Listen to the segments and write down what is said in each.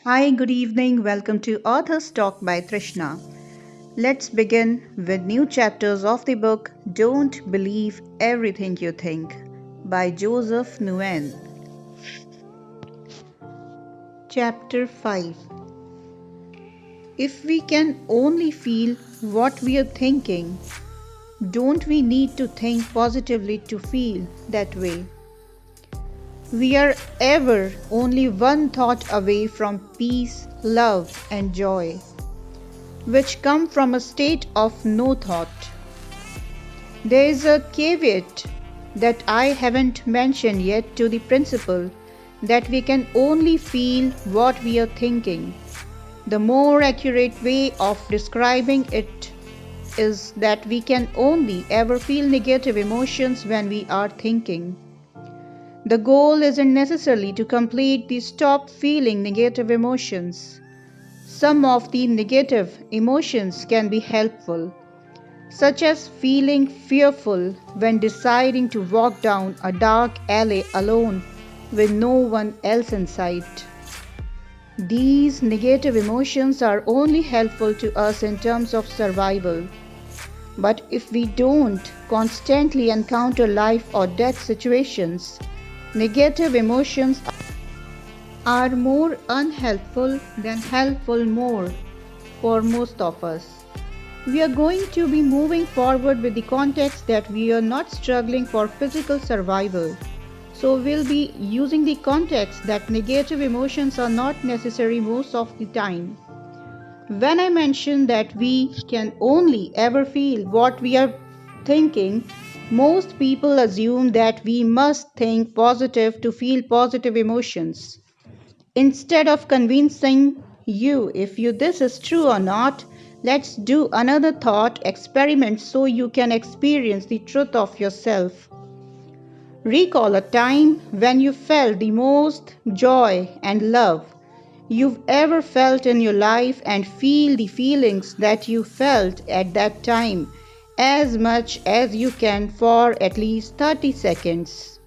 Hi, good evening. Welcome to Author's Talk by Trishna. Let's begin with new chapters of the book Don't Believe Everything You Think by Joseph Nguyen. Chapter 5. If we can only feel what we are thinking, don't we need to think positively to feel that way? We are ever only one thought away from peace, love, and joy, which come from a state of no thought. There is a caveat that I haven't mentioned yet to the principle that we can only feel what we are thinking. The more accurate way of describing it is that we can only ever feel negative emotions when we are thinking. The goal isn't necessarily to completely stop feeling negative emotions. Some of the negative emotions can be helpful, such as feeling fearful when deciding to walk down a dark alley alone with no one else in sight. These negative emotions are only helpful to us in terms of survival. But if we don't constantly encounter life or death situations, negative emotions are more unhelpful than helpful more for most of us. We are going to be moving forward with the context that we are not struggling for physical survival. So we'll be using the context that negative emotions are not necessary most of the time. When I mention that we can only ever feel what we are thinking, most people assume that we must think positive to feel positive emotions. Instead of convincing you if this is true or not, let's do another thought experiment so you can experience the truth of yourself. Recall a time when you felt the most joy and love you've ever felt in your life and feel the feelings that you felt at that time as much as you can for at least 30 seconds.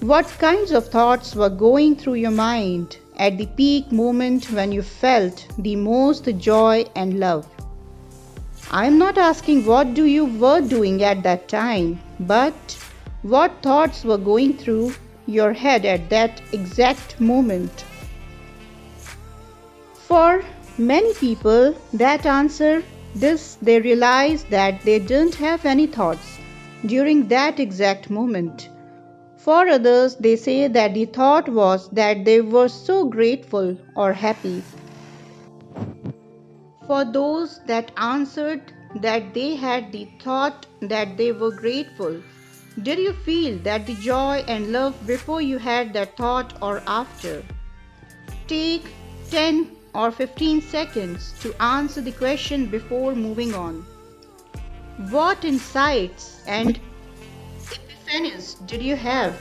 What kinds of thoughts were going through your mind at the peak moment when you felt the most joy and love? I am not asking what you were doing at that time, but what thoughts were going through your head at that exact moment. For many people, that answer this they realize that they didn't have any thoughts during that exact moment. For others, they say that the thought was that they were so grateful or happy. For those that answered that they had the thought that they were grateful, did you feel that the joy and love before you had that thought or after? Take 10 or 15 seconds to answer the question before moving on. What insights and epiphanies did you have?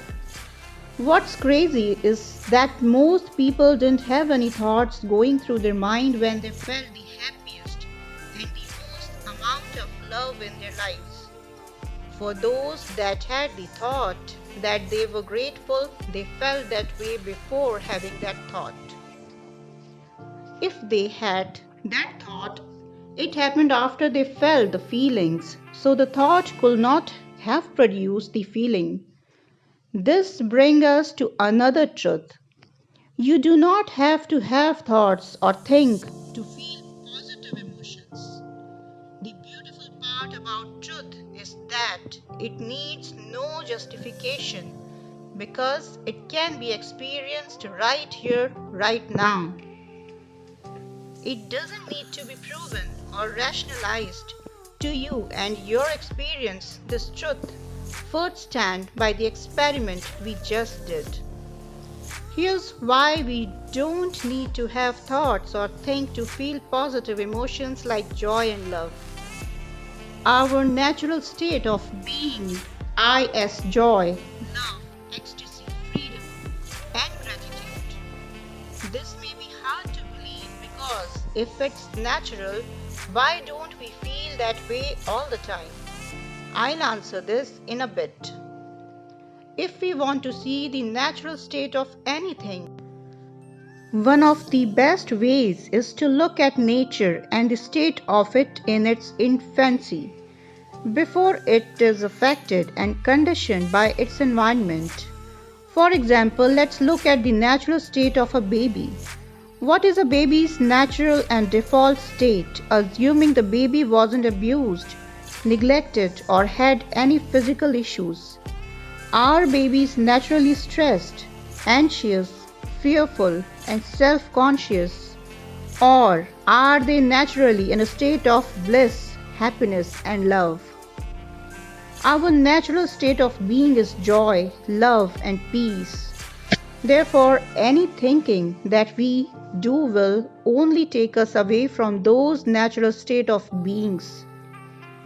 What's crazy is that most people didn't have any thoughts going through their mind when they felt the happiest and the most amount of love in their lives. For those that had the thought that they were grateful, they felt that way before having that thought. If they had that thought, it happened after they felt the feelings, so the thought could not have produced the feeling. This brings us to another truth. You do not have to have thoughts or think to feel positive emotions. The beautiful part about truth is that it needs no justification because it can be experienced right here, right now. It doesn't need to be proven or rationalized to you and your experience this truth firsthand by the experiment we just did. Here's why we don't need to have thoughts or think to feel positive emotions like joy and love. Our natural state of being, is joy, love, ecstasy, freedom, and gratitude. This may be hard to believe because if it's natural, why don't we feel that way all the time? I'll answer this in a bit. If we want to see the natural state of anything, One of the best ways is to look at nature and the state of it in its infancy, before it is affected and conditioned by its environment. For example, let's look at the natural state of a baby. What is a baby's natural and default state, assuming the baby wasn't abused, neglected, or had any physical issues? Are babies naturally stressed, anxious, fearful, and self conscious? Or are they naturally in a state of bliss, happiness, and love? Our natural state of being is joy, love, and peace. Therefore, any thinking that we do will only take us away from those natural state of beings.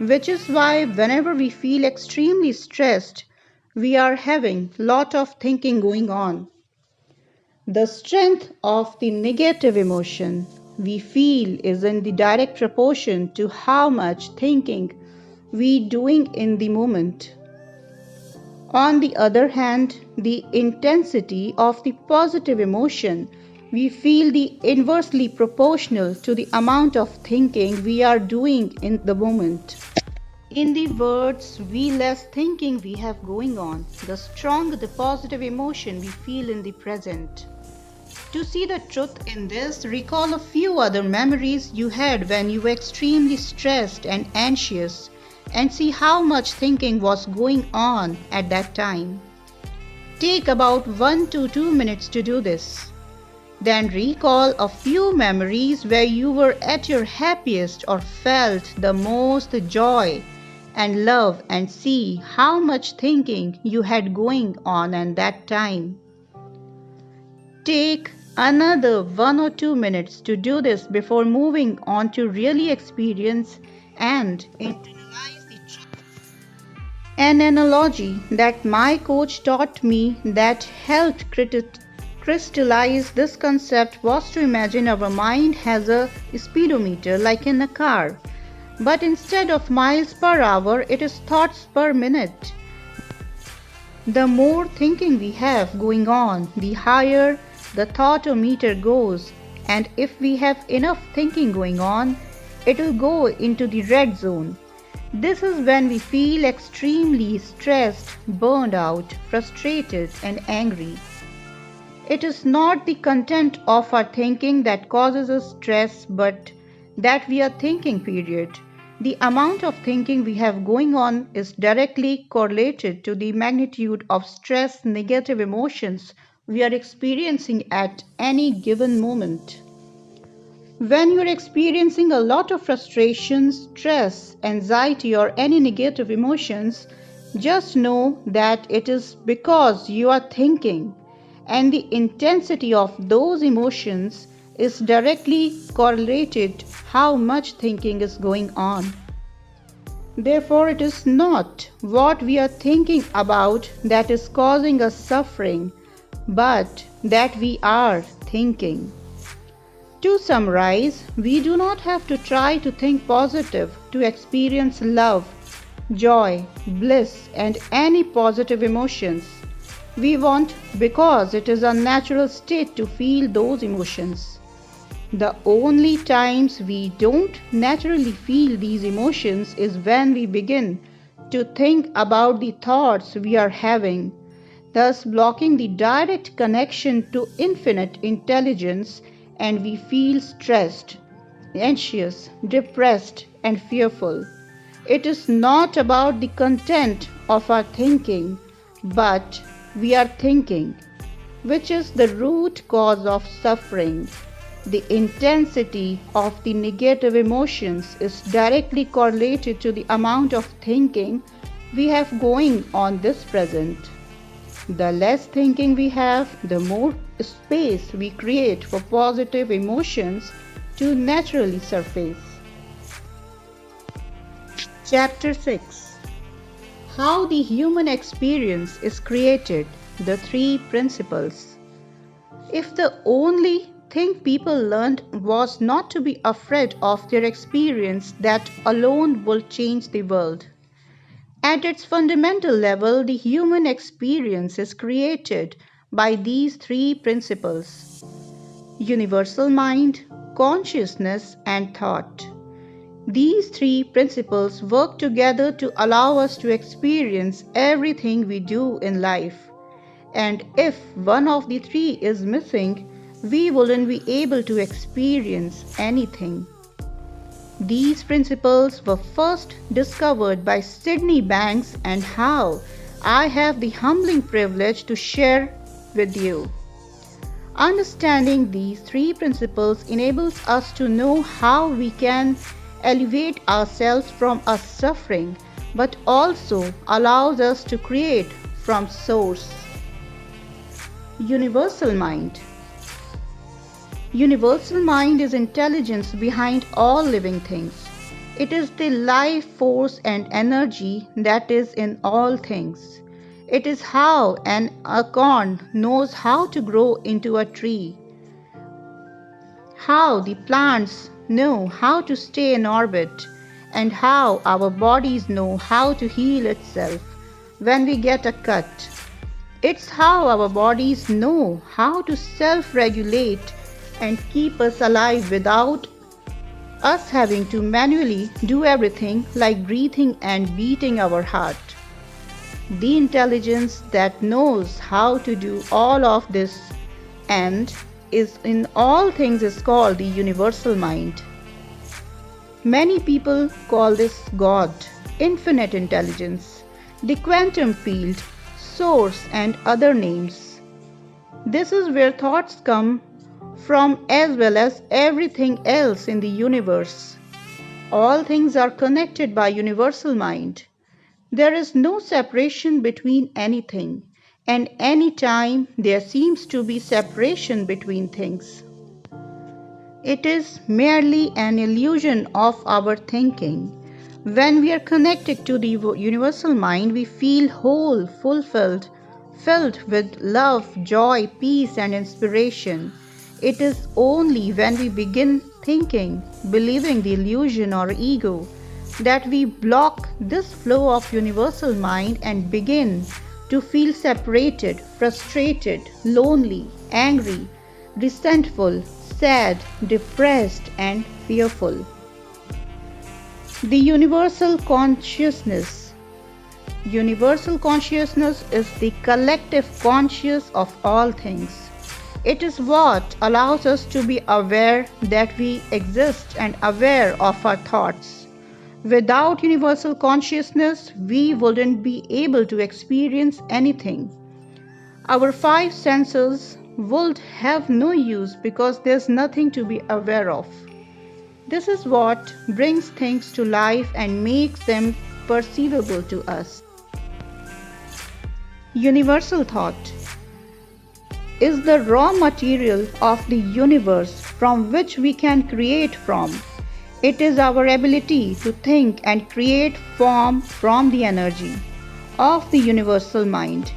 Which is why whenever we feel extremely stressed, we are having lot of thinking going on. The strength of the negative emotion we feel is in the direct proportion to how much thinking we doing in the moment. On the other hand, the intensity of the positive emotion we feel the inversely proportional to the amount of thinking we are doing in the moment. In the words, we less thinking we have going on, the stronger the positive emotion we feel in the present. To see the truth in this, recall a few other memories you had when you were extremely stressed and anxious and see how much thinking was going on at that time. Take about 1 to 2 minutes to do this. Then recall a few memories where you were at your happiest or felt the most joy and love and see how much thinking you had going on at that time. Take another 1 or 2 minutes to do this before moving on to really experience and internalize the truth. An analogy that my coach taught me that helped crystallize this concept was to imagine our mind has a speedometer like in a car. But instead of miles per hour, it is thoughts per minute. The more thinking we have going on, the higher the thought-o-meter goes, and if we have enough thinking going on, it will go into the red zone. This is when we feel extremely stressed, burned out, frustrated, and angry. It is not the content of our thinking that causes us stress, but that we are thinking, period. The amount of thinking we have going on is directly correlated to the magnitude of stress, negative emotions we are experiencing at any given moment. When you are experiencing a lot of frustration, stress, anxiety, or any negative emotions, just know that it is because you are thinking, and the intensity of those emotions is directly correlated how much thinking is going on. Therefore, it is not what we are thinking about that is causing us suffering, but that we are thinking. To summarize, we do not have to try to think positive to experience love, joy, bliss, and any positive emotions we want because it is a natural state to feel those emotions. The only times we don't naturally feel these emotions is when we begin to think about the thoughts we are having, thus blocking the direct connection to infinite intelligence, and we feel stressed, anxious, depressed, and fearful. It is not about the content of our thinking, but we are thinking, which is the root cause of suffering. The intensity of the negative emotions is directly correlated to the amount of thinking we have going on this present. The less thinking we have, the more space we create for positive emotions to naturally surface. Chapter 6: How the Human Experience is Created, the Three Principles. If the only thing people learned was not to be afraid of their experience, that alone will change the world. At its fundamental level, the human experience is created by these three principles. universal mind, consciousness, and thought. These three principles work together to allow us to experience everything we do in life. And if one of the three is missing, we wouldn't be able to experience anything. These principles were first discovered by Sydney Banks and how I have the humbling privilege to share with you. Understanding these three principles enables us to know how we can elevate ourselves from our suffering, but also allows us to create from source. Universal mind. Universal mind is intelligence behind all living things. It is the life force and energy that is in all things. It is how an acorn knows how to grow into a tree, how the plants know how to stay in orbit, and how our bodies know how to heal itself when we get a cut. It's how our bodies know how to self-regulate and keep us alive without us having to manually do everything like breathing and beating our heart. The intelligence that knows how to do all of this and is in all things is called the universal mind. Many people call this God, infinite intelligence, the quantum field, source, and other names. This is where thoughts come from as well as everything else in the universe. All things are connected by universal mind. There is no separation between anything, and any time there seems to be separation between things. It is merely an illusion of our thinking. When we are connected to the universal mind, we feel whole, fulfilled, filled with love, joy, peace, and inspiration. It is only when we begin thinking, believing the illusion or ego, that we block this flow of universal mind and begin to feel separated, frustrated, lonely, angry, resentful, sad, depressed, and fearful. The universal consciousness. Universal consciousness is the collective conscious of all things. It is what allows us to be aware that we exist and aware of our thoughts. Without universal consciousness, we wouldn't be able to experience anything. Our five senses would have no use because there's nothing to be aware of. This is what brings things to life and makes them perceivable to us. Universal thought is the raw material of the universe from which we can create from. It is our ability to think and create form from the energy of the universal mind.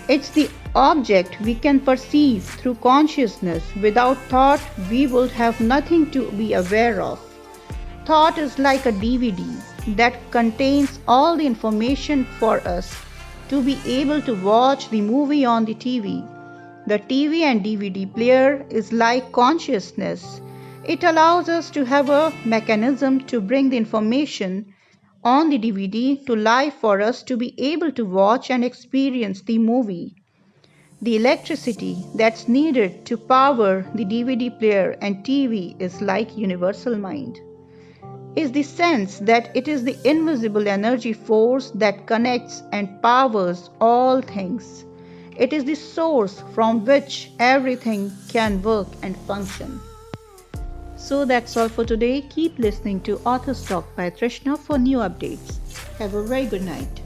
It's the object we can perceive through consciousness. Without thought, we would have nothing to be aware of. Thought is like a DVD that contains all the information for us to be able to watch the movie on the TV. The TV and DVD player is like consciousness. It allows us to have a mechanism to bring the information on the DVD to life for us to be able to watch and experience the movie. The electricity that's needed to power the DVD player and TV is like universal mind. Is the sense that it is the invisible energy force that connects and powers all things. It is the source from which everything can work and function. So that's all for today. Keep listening to Author's Talk by Trishna for new updates. Have a very good night.